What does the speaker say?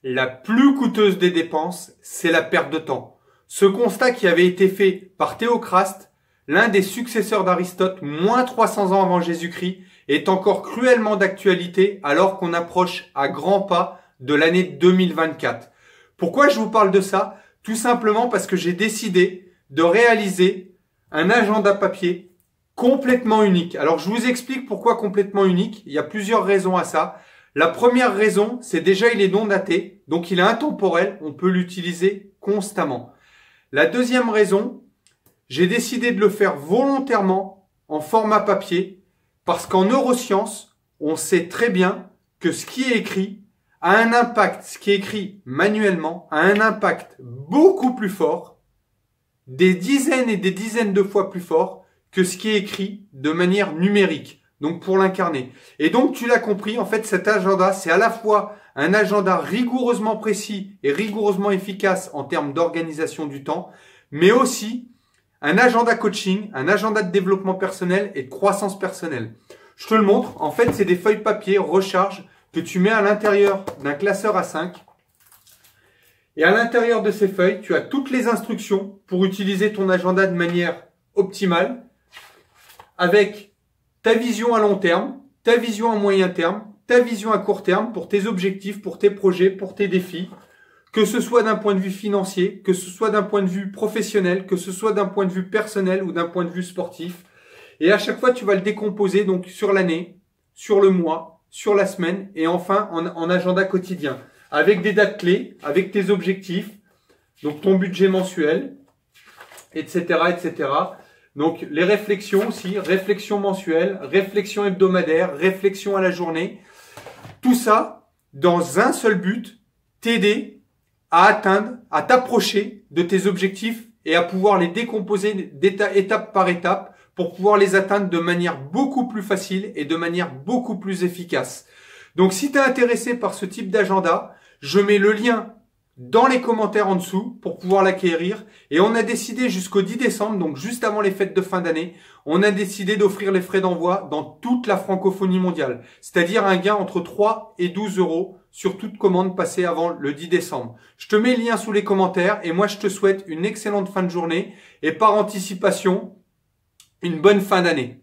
La plus coûteuse des dépenses, c'est la perte de temps. Ce constat qui avait été fait par Théophraste, l'un des successeurs d'Aristote, moins 300 ans avant Jésus-Christ, est encore cruellement d'actualité alors qu'on approche à grands pas de l'année 2024. Pourquoi je vous parle de ça? Tout simplement parce que j'ai décidé de réaliser un agenda papier complètement unique. Alors je vous explique pourquoi complètement unique. Il y a plusieurs raisons à ça. La première raison, c'est déjà il est non daté, donc il est intemporel, on peut l'utiliser constamment. La deuxième raison, j'ai décidé de le faire volontairement en format papier, parce qu'en neurosciences, on sait très bien que ce qui est écrit a un impact, ce qui est écrit manuellement a un impact beaucoup plus fort, des dizaines et des dizaines de fois plus fort que ce qui est écrit de manière numérique. Donc pour l'incarner. Et donc tu l'as compris, en fait cet agenda, c'est à la fois un agenda rigoureusement précis et rigoureusement efficace en termes d'organisation du temps, mais aussi un agenda coaching, un agenda de développement personnel et de croissance personnelle. Je te le montre, en fait c'est des feuilles de papier recharge que tu mets à l'intérieur d'un classeur A5. Et à l'intérieur de ces feuilles, tu as toutes les instructions pour utiliser ton agenda de manière optimale, avec ta vision à long terme, ta vision à moyen terme, ta vision à court terme pour tes objectifs, pour tes projets, pour tes défis, que ce soit d'un point de vue financier, que ce soit d'un point de vue professionnel, que ce soit d'un point de vue personnel ou d'un point de vue sportif. Et à chaque fois, tu vas le décomposer donc sur l'année, sur le mois, sur la semaine et enfin en agenda quotidien. Avec des dates clés, avec tes objectifs, donc ton budget mensuel, etc., etc. Donc les réflexions aussi, réflexion mensuelle, réflexion hebdomadaire, réflexion à la journée. Tout ça dans un seul but, t'aider à atteindre, à t'approcher de tes objectifs et à pouvoir les décomposer étape par étape pour pouvoir les atteindre de manière beaucoup plus facile et de manière beaucoup plus efficace. Donc si tu es intéressé par ce type d'agenda, je mets le lien dans les commentaires en dessous pour pouvoir l'acquérir. Et on a décidé jusqu'au 10 décembre, donc juste avant les fêtes de fin d'année, on a décidé d'offrir les frais d'envoi dans toute la francophonie mondiale. C'est-à-dire un gain entre 3 et 12 euros sur toute commande passée avant le 10 décembre. Je te mets le lien sous les commentaires et moi je te souhaite une excellente fin de journée et par anticipation, une bonne fin d'année.